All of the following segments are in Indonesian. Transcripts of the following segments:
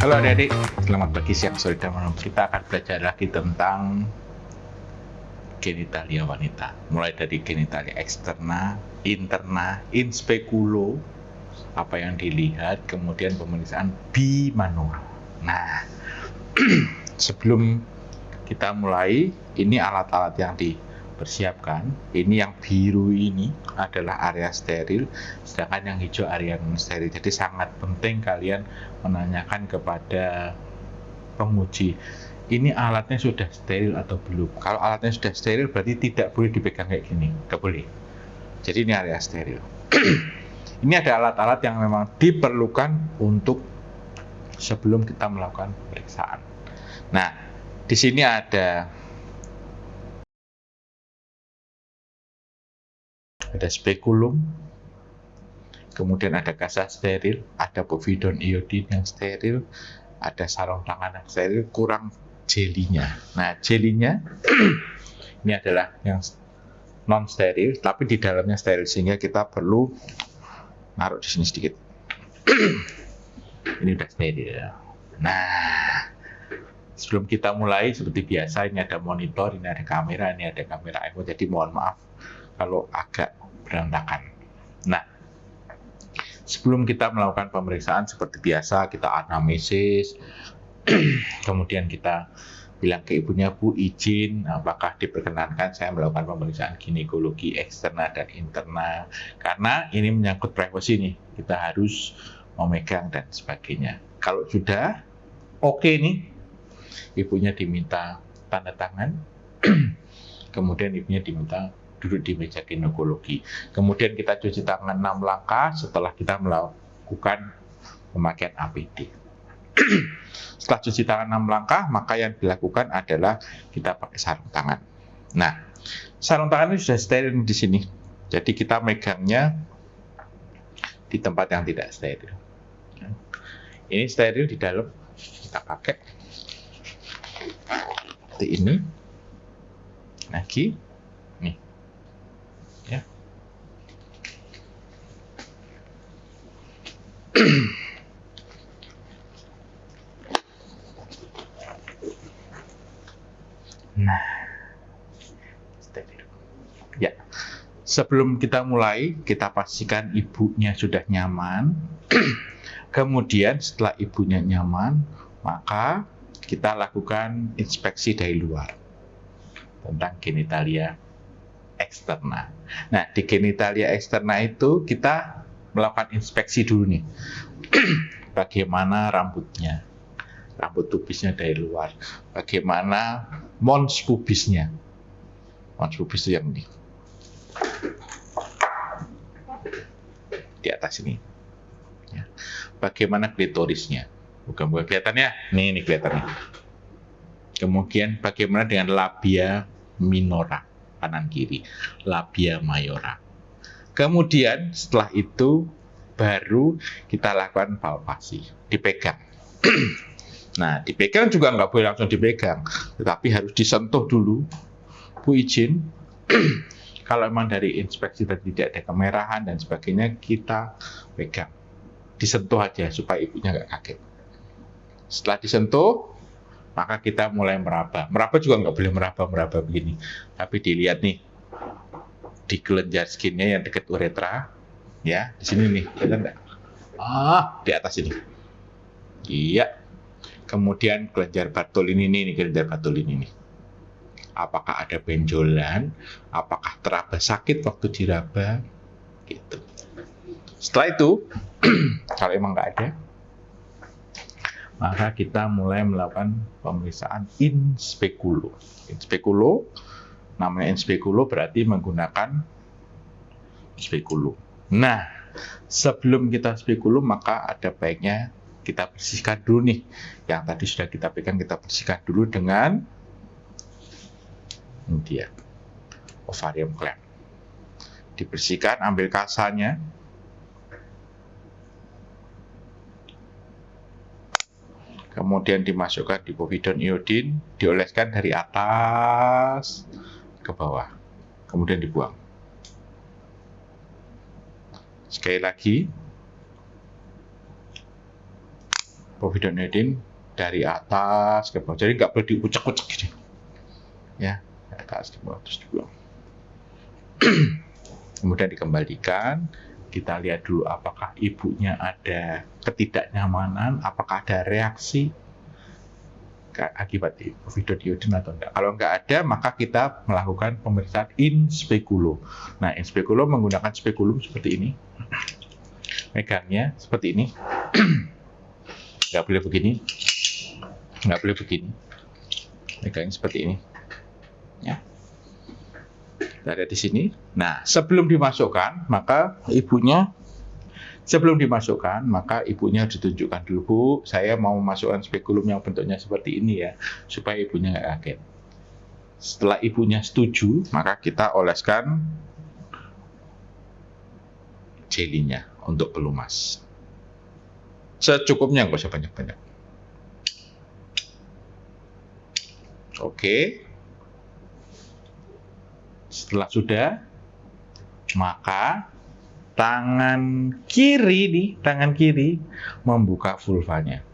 Halo adik-adik, selamat pagi, siang, sore, dan malam. Kita akan belajar lagi tentang genitalia wanita. Mulai dari genitalia eksterna, interna, in speculo, apa yang dilihat, kemudian pemeriksaan bimanual. Nah, sebelum kita mulai, ini alat-alat yang dipersiapkan. Ini yang biru ini adalah area steril, sedangkan yang hijau area non steril. Jadi sangat penting kalian menanyakan kepada penguji, ini alatnya sudah steril atau belum. Kalau alatnya sudah steril berarti tidak boleh dipegang kayak gini, nggak boleh. Jadi ini area steril. Ini ada alat-alat yang memang diperlukan untuk sebelum kita melakukan pemeriksaan. Nah, di sini ada spekulum, kemudian ada kasa steril, ada povidon iodin yang steril, ada sarung tangan yang steril, kurang jelinya. Nah, jelinya ini adalah yang non steril, tapi di dalamnya steril, sehingga kita perlu naruh di sini sedikit. Ini udah steril. Nah, sebelum kita mulai seperti biasa, ini ada monitor, ini ada kamera, ini ada kamera iPhone. Jadi mohon maaf kalau agak berantakan. Nah, sebelum kita melakukan pemeriksaan seperti biasa, kita anamnesis, kemudian kita bilang ke ibunya, Bu, izin apakah diperkenankan saya melakukan pemeriksaan ginekologi eksterna dan interna, karena ini menyangkut privasi nih, kita harus memegang dan sebagainya. Kalau sudah oke nih, ibunya diminta tanda tangan, kemudian ibunya diminta duduk di meja ginekologi. Kemudian kita cuci tangan 6 langkah setelah kita melakukan pemakaian APD. Setelah cuci tangan 6 langkah, maka yang dilakukan adalah kita pakai sarung tangan. Nah, sarung tangan ini sudah steril di sini. Jadi kita megangnya di tempat yang tidak steril. Ini steril di dalam, kita pakai seperti ini. Lagi, nih, ya. Nah, steril. Ya, sebelum kita mulai, kita pastikan ibunya sudah nyaman. Kemudian setelah ibunya nyaman, maka kita lakukan inspeksi dari luar tentang genitalia eksterna. Nah, di genitalia eksterna itu kita melakukan inspeksi dulu nih. Bagaimana rambutnya, rambut pubisnya dari luar, bagaimana mons pubisnya. Mons pubis itu yang ini, di atas ini. Ya. Bagaimana klitorisnya, bukan kelihatannya, ini kelihatannya. Kemudian bagaimana dengan labia minora, kanan kiri, labia mayora. Kemudian setelah itu baru kita lakukan palpasi, dipegang. Nah, dipegang juga nggak boleh langsung dipegang, tetapi harus disentuh dulu. Bu, izin, kalau memang dari inspeksi tadi tidak ada kemerahan dan sebagainya, kita pegang. Disentuh aja supaya ibunya nggak kaget. Setelah disentuh, maka kita mulai meraba. Meraba juga nggak boleh meraba begini, tapi dilihat nih di kelenjar skinnya yang dekat uretra, ya, di sini nih, kelihatan nggak? Di atas ini. Iya. Kemudian kelenjar Bartolini ini, kelenjar Bartolini ini. Apakah ada benjolan? Apakah teraba sakit waktu diraba? Gitu. Setelah itu, kalau emang nggak ada, maka kita mulai melakukan pemeriksaan in speculo. In speculo, namanya in speculo berarti menggunakan spekulum. Nah, sebelum kita spekulum, maka ada baiknya kita bersihkan dulu nih. Yang tadi sudah kita pegang, kita bersihkan dulu dengan ini dia, ovarium gland. Dibersihkan, ambil kasanya. Kemudian dimasukkan di povidon iodin, dioleskan dari atas ke bawah. Kemudian dibuang. Sekali lagi, povidone dari atas ke bawah. Jadi nggak boleh diucek-ucek gini. Ya, dari atas ke bawah terus dibuang. Kemudian dikembalikan. Kita lihat dulu apakah ibunya ada ketidaknyamanan, apakah ada reaksi akibat povidone atau enggak. Kalau enggak ada, maka kita melakukan pemeriksaan in speculo. Nah, in speculo menggunakan spekulum seperti ini. Megangnya seperti ini. Nggak boleh begini. Nggak boleh begini. Megangnya seperti ini. Ya. Kita lihat di sini. Nah, sebelum dimasukkan, maka ibunya harus ditunjukkan dulu, Bu, saya mau memasukkan spekulum yang bentuknya seperti ini ya, supaya ibunya nggak kaget. Setelah ibunya setuju, maka kita oleskan jelinya untuk pelumas. Secukupnya, nggak usah banyak-banyak. Oke. Setelah sudah, maka tangan kiri membuka vulvanya.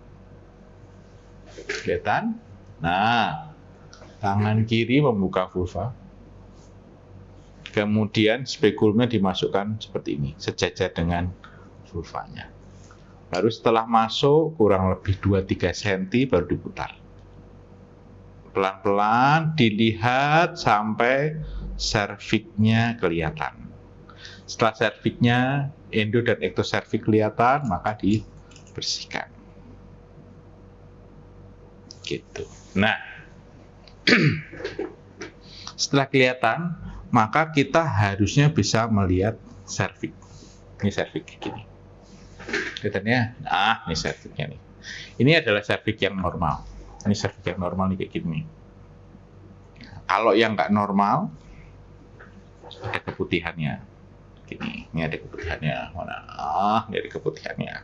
Kelihatan? Nah, tangan kiri membuka vulva. Kemudian spekulumnya dimasukkan seperti ini, sejajar dengan vulvanya. Baru setelah masuk kurang lebih 2-3 cm baru diputar. Pelan-pelan dilihat sampai serviknya kelihatan. Setelah serviknya, endo dan ektoservik kelihatan, maka dibersihkan. Gitu. Nah, setelah kelihatan, maka kita harusnya bisa melihat servik. Ini servik gini. Kelihatannya, ini serviknya nih. Ini adalah servik yang normal. Ini servik yang normal nih kayak gini. Kalau yang nggak normal, ada keputihannya. Ini ada keputihannya. Mana? Ini ada keputihannya.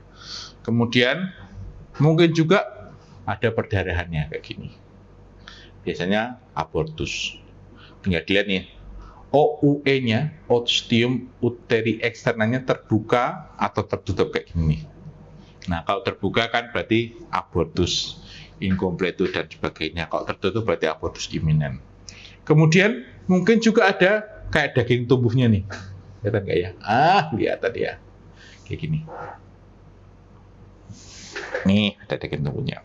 Kemudian mungkin juga ada perdarahannya kayak gini. Biasanya abortus. Tinggal dilihat nih. OUE-nya, ostium uteri eksternalnya terbuka atau tertutup kayak gini. Nah, kalau terbuka kan berarti abortus incompletus dan sebagainya. Kalau tertutup berarti abortus imminent. Kemudian mungkin juga ada kayak daging tumbuhnya nih. Kelihatan nggak ya? Kelihatan ya. Kayak gini. Nih, ada daging tumbuhnya.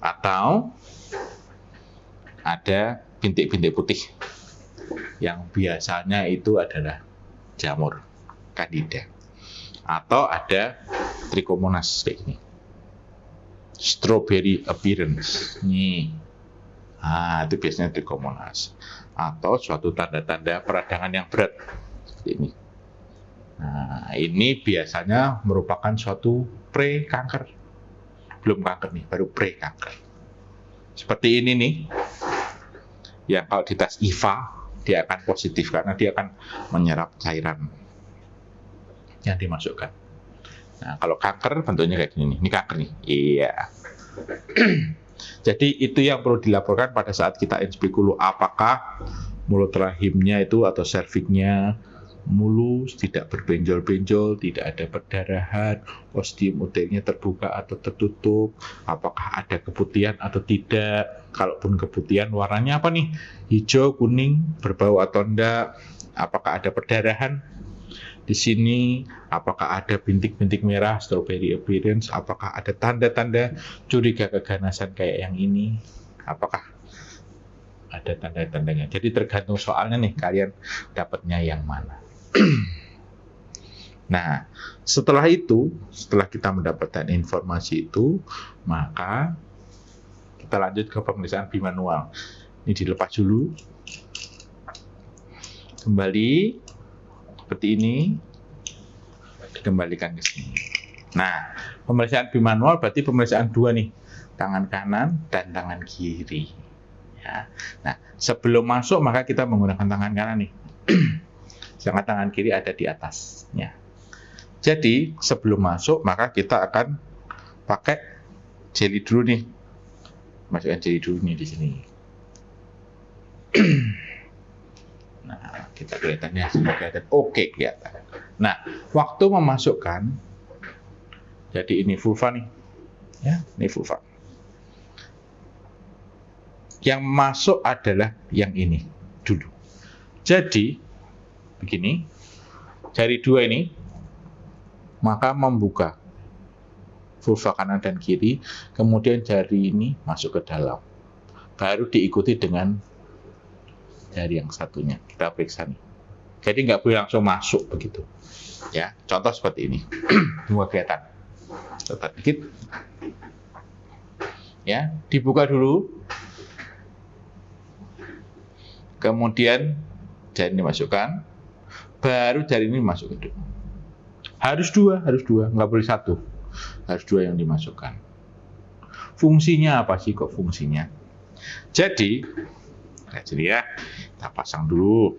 Atau ada bintik-bintik putih yang biasanya itu adalah jamur Candida. Atau ada trichomonas kayak gini. Strawberry appearance. Nih. Itu biasanya trichomonas. Atau suatu tanda-tanda peradangan yang berat. Seperti ini. Nah, ini biasanya merupakan suatu pre-kanker. Belum kanker nih, baru pre-kanker. Seperti ini nih. Yang kalau di tes IVA, dia akan positif karena dia akan menyerap cairan yang dimasukkan. Nah, kalau kanker bentuknya kayak gini nih. Ini kanker nih. Iya. Jadi itu yang perlu dilaporkan pada saat kita in speculo. Apakah mulut rahimnya itu atau serviknya mulus, tidak berbenjol-benjol, tidak ada perdarahan, ostium uternya terbuka atau tertutup, apakah ada keputihan atau tidak. Kalaupun keputihan, warnanya apa nih? Hijau, kuning, berbau atau enggak? Apakah ada perdarahan di sini? Apakah ada bintik-bintik merah, strawberry appearance? Apakah ada tanda-tanda curiga keganasan kayak yang ini? Apakah ada tanda-tandanya? Jadi tergantung soalnya nih, kalian dapatnya yang mana. Nah, setelah itu, setelah kita mendapatkan informasi itu, maka kita lanjut ke pemeriksaan bimanual. Ini dilepas dulu. Kembali seperti ini, dikembalikan ke sini. Nah, pemeriksaan bimanual berarti pemeriksaan dua nih, tangan kanan dan tangan kiri. Ya. Nah, sebelum masuk maka kita menggunakan tangan kanan nih. Sedangkan tangan kiri ada di atasnya. Jadi sebelum masuk maka kita akan pakai jeli dulu nih. Masukkan jeli dulu nih di sini. Nah, kita kelihatannya kelihatan oke kelihatan. Nah, waktu memasukkan Jadi ini vulva nih, ya, ini vulva. Yang masuk adalah yang ini dulu. Jadi begini, jari dua ini maka membuka vulva kanan dan kiri, kemudian jari ini masuk ke dalam. Baru diikuti dengan jari yang satunya. Kita periksa nih. Jadi nggak boleh langsung masuk begitu. Ya, contoh seperti ini. Dua kelihatan. Coba dikit. Ya, dibuka dulu. Kemudian jari ini masukkan. Baru jari ini masuk ke dalam. Harus dua, nggak boleh satu. Harus dua yang dimasukkan. Fungsinya apa sih kok fungsinya? Jadi ya, kita pasang dulu.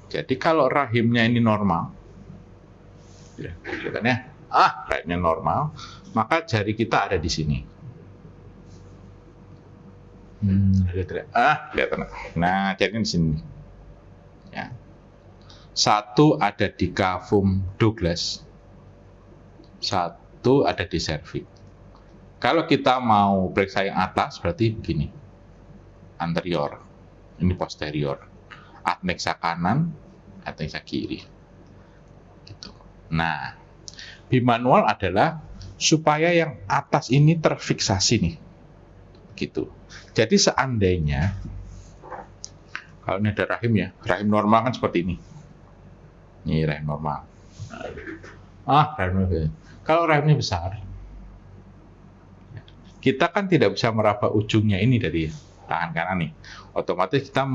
Jadi kalau rahimnya ini normal, ya, rahimnya normal, maka jari kita ada di sini. Kelihatan. Nah, jari di sini. Ya. Satu ada di cavum Douglas, satu ada di cervix. Kalau kita mau periksa yang atas, berarti begini, anterior, ini posterior, adnexa kanan, adnexa kiri. Gitu. Nah, bimanual adalah supaya yang atas ini terfiksasi nih, gitu. Jadi seandainya kalau ini ada rahim ya, rahim normal kan seperti ini. Ini rahim normal. Rahim normal. Kalau rahimnya besar, kita kan tidak bisa meraba ujungnya ini dari tangan kanan nih. Otomatis kita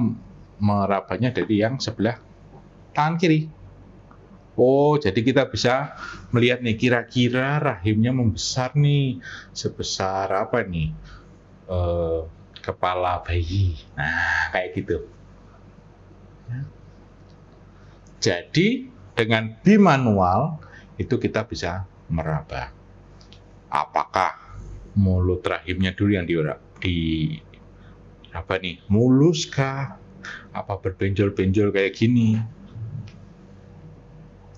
merabanya dari yang sebelah tangan kiri. Oh, jadi kita bisa melihat nih kira-kira rahimnya membesar nih sebesar apa nih? Kepala bayi. Nah, kayak gitu. Jadi dengan bimanual itu kita bisa meraba. Apakah mulut rahimnya dulu yang diraba nih, mulus kah? Apa berbenjol-benjol kayak gini?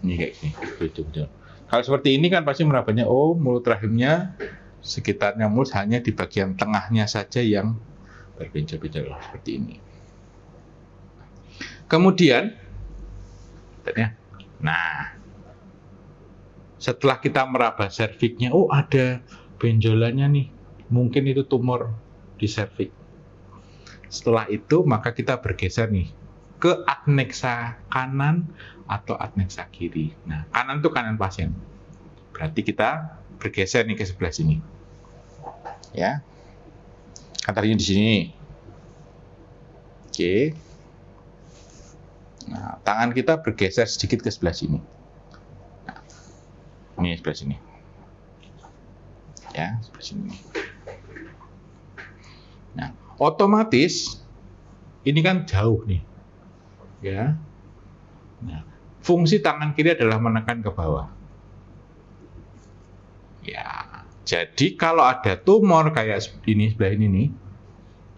Ini kayak gini, benjol-benjol. Kalau seperti ini kan pasti merabanya, oh mulut rahimnya sekitarnya mulus, hanya di bagian tengahnya saja yang berbenjol-benjol seperti ini. Kemudian, nah, setelah kita meraba serviksnya, oh ada benjolannya nih, mungkin itu tumor di serviks. Setelah itu maka kita bergeser nih ke adnexa kanan atau adnexa kiri. Nah, kanan itu kanan pasien. Berarti kita bergeser nih ke sebelah sini. Ya. Kantarnya di sini. Oke. Nah, tangan kita bergeser sedikit ke sebelah sini. Nah, ini sebelah sini. Ya, sebelah sini. Nah, otomatis ini kan jauh nih. Ya. Nah, fungsi tangan kiri adalah menekan ke bawah. Ya, jadi kalau ada tumor kayak ini sebelah ini nih.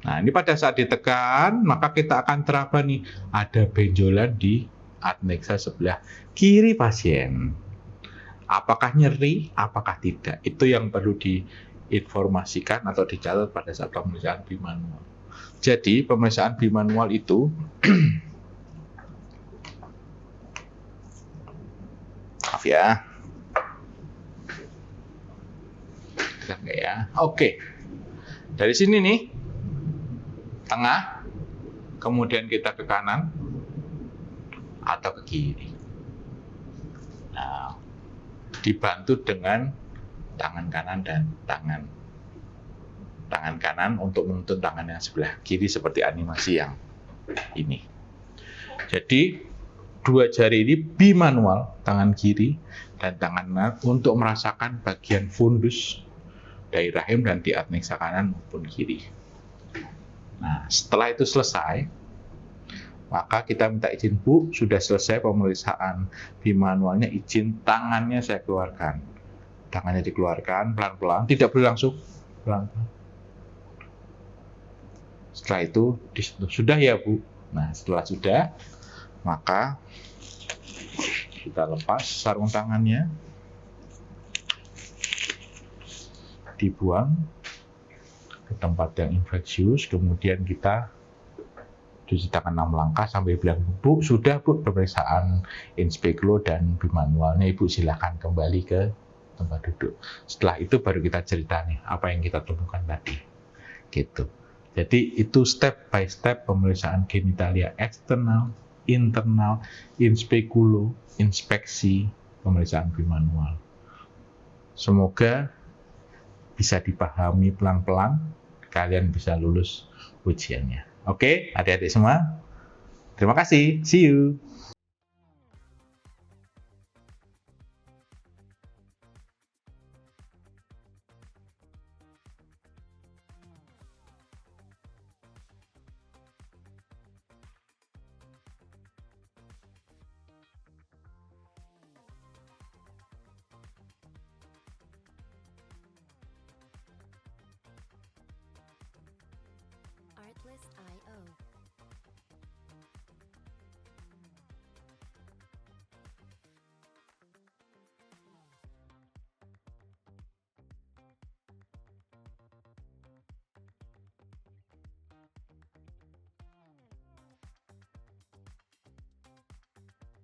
Nah, ini pada saat ditekan, maka kita akan teraba nih, ada benjolan di adnexa sebelah kiri pasien. Apakah nyeri, apakah tidak? Itu yang perlu diinformasikan atau dicatat pada saat pemeriksaan bimanual. Jadi, pemeriksaan bimanual itu maaf ya. Enggak ya. Oke. Dari sini nih, tengah, kemudian kita ke kanan atau ke kiri. Nah, dibantu dengan tangan kanan dan tangan kanan untuk menuntun tangan yang sebelah kiri seperti animasi yang ini. Jadi dua jari ini bimanual, tangan kiri dan tangan kanan untuk merasakan bagian fundus dari rahim dan di adnexa kanan maupun kiri. Nah, setelah itu selesai, maka kita minta izin, Bu, sudah selesai pemeriksaan bimanualnya, izin tangannya saya keluarkan. Tangannya dikeluarkan pelan-pelan, tidak boleh langsung, pelan-pelan. Setelah itu disentuh. Sudah ya, Bu? Nah, setelah sudah, maka kita lepas sarung tangannya, dibuang ke tempat yang infeksius, kemudian kita cuci tangan 6 langkah sampai bilang, Bu, sudah Bu pemeriksaan inspeklo dan bimanualnya, Ibu silakan kembali ke tempat duduk. Setelah itu baru kita cerita nih apa yang kita temukan tadi. Gitu. Jadi itu step by step pemeriksaan genitalia eksternal, internal, inspekulo, inspeksi, pemeriksaan bimanual. Semoga bisa dipahami pelan-pelan, kalian bisa lulus ujiannya. Oke, adik-adik semua. Terima kasih. See you. Artlist.io.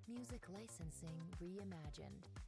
Music licensing reimagined.